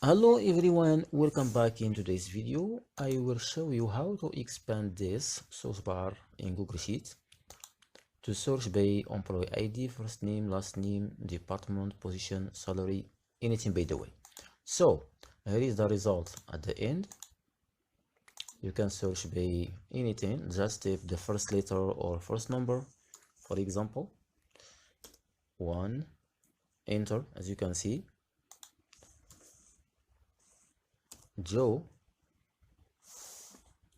Hello everyone, welcome back in today's video. I will show you how to expand this source bar in Google Sheets to search by employee ID, first name, last name, department, position, salary, anything by the way. So here is the result at the end. You can search by anything, just if the first letter or first number, for example, 1, enter, as you can see, Joe,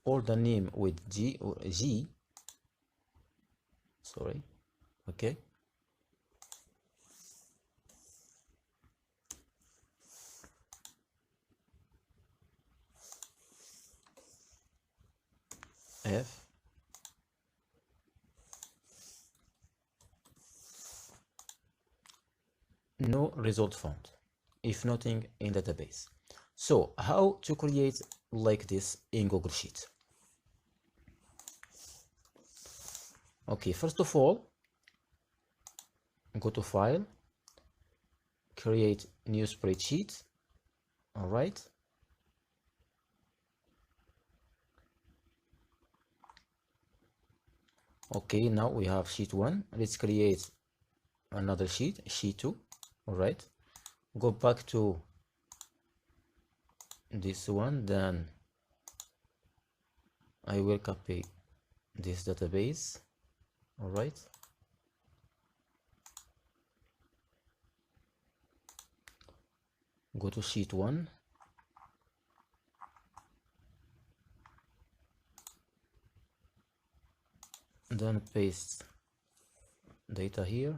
or the name with G or G, sorry, okay, F, no result found if nothing in database. So how to create like this in Google Sheet? Okay, first of all, go to file, create new spreadsheet. All right, okay, now we have sheet 1. Let's create another sheet, sheet 2. All right, go back to this one, then I will copy this database. All right, go to sheet 1, then paste data here.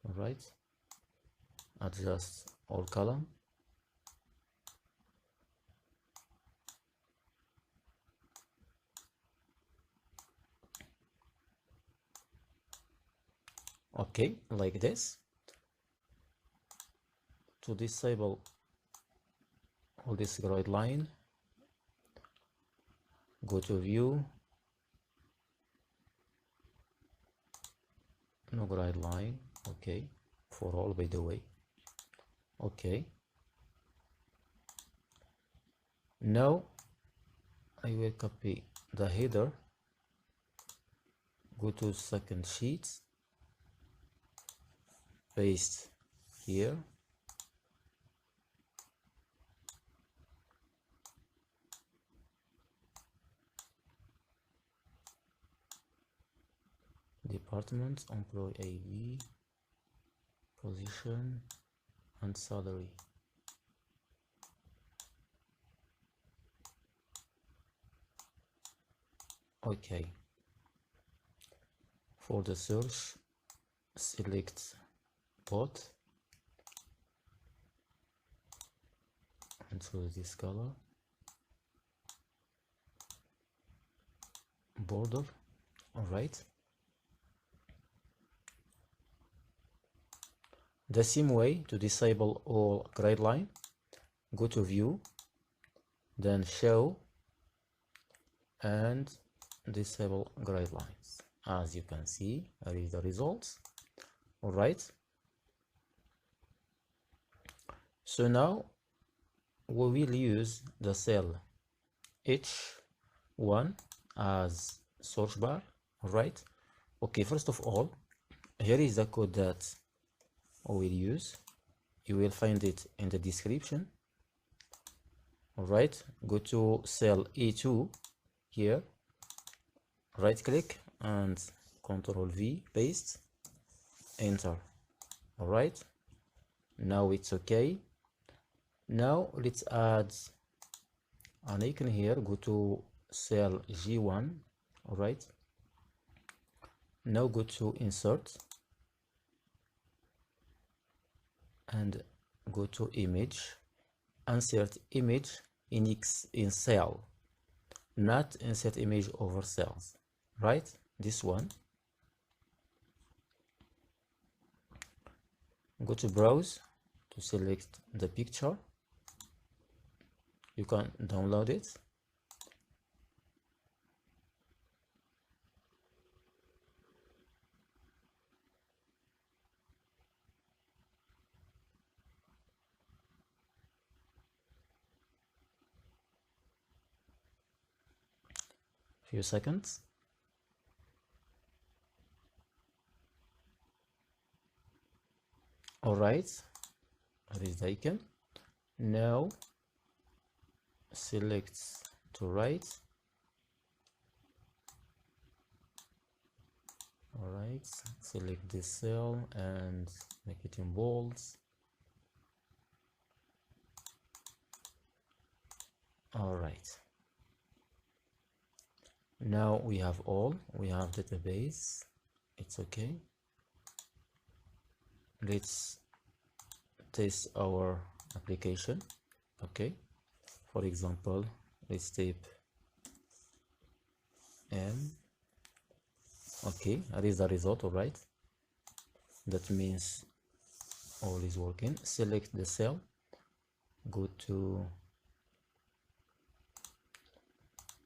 All right, adjust all column. Okay, like this. To disable all this grid line, go to view, no grid line, okay, for all by the way. Okay, now I will copy the header, go to second sheet, paste here, department, employee ID, position, and salary. Okay, for the search, select pot and choose this color, border. All right, the same way to disable all grid line, go to view, then show and disable grid lines. As you can see, here is the results. All right, so now we will use the cell H1 as search bar. All right, okay, first of all, here is the code that we will use. You will find it in the description. All right, go to cell E2 here, right click and Control V, paste, enter. All right, now it's okay. Now let's add an icon here, go to cell G1. All right, now go to insert and go to image, insert image in cell, not insert image over cells, right? This one, go to browse to select the picture. You can download it. few seconds. All right, that is the icon. Now select to right. All right, select this cell and make it in bold. All right, now we have database. It's okay. Let's test our application. Okay, for example, let's type M. Okay, that is the result. All right, that means all is working. Select the cell, go to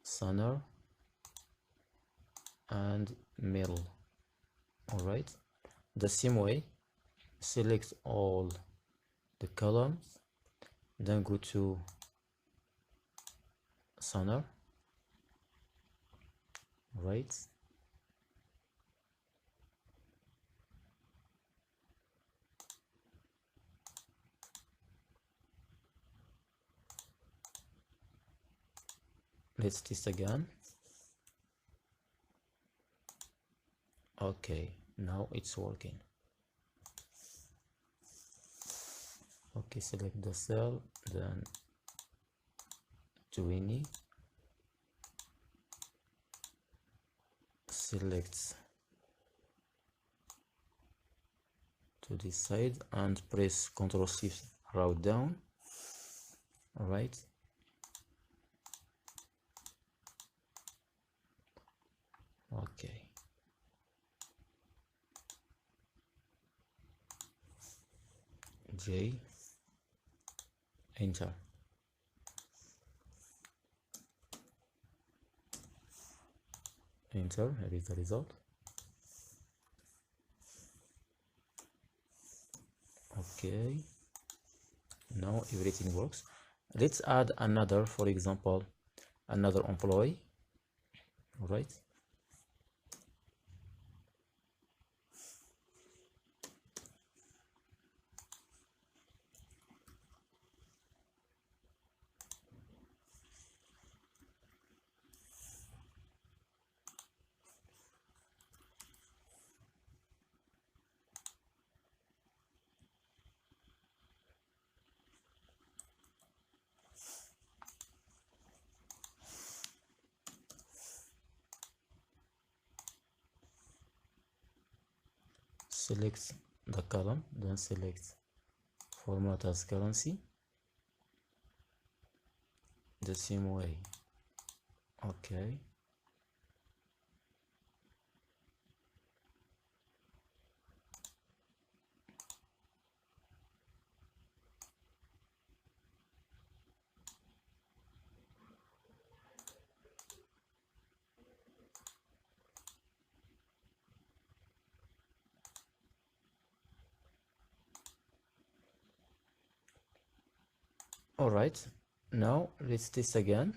center and middle. All right, the same way, select all the columns, then go to center. Right, let's test again. Okay, now it's working. Okay, select the cell, then 20, select to this side and press Ctrl Shift route down. All right, okay, J, enter. Enter, here is the result. Okay, now everything works. Let's add another, for example, another employee. All right, select the column, then select format as currency, the same way. Okay, all right, now let's test again.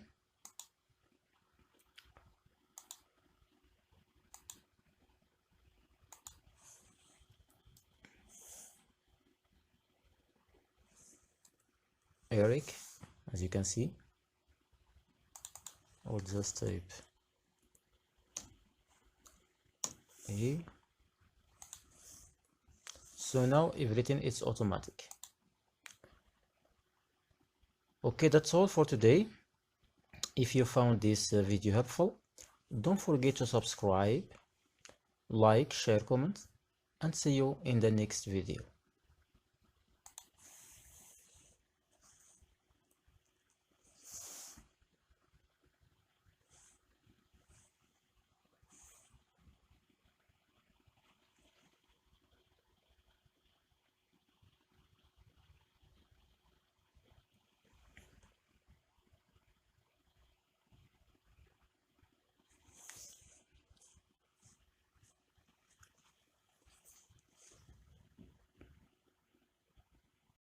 Eric, as you can see, or just type A. So now everything is automatic. Okay, that's all for today. If you found this video helpful, don't forget to subscribe, like, share, comment, and see you in the next video.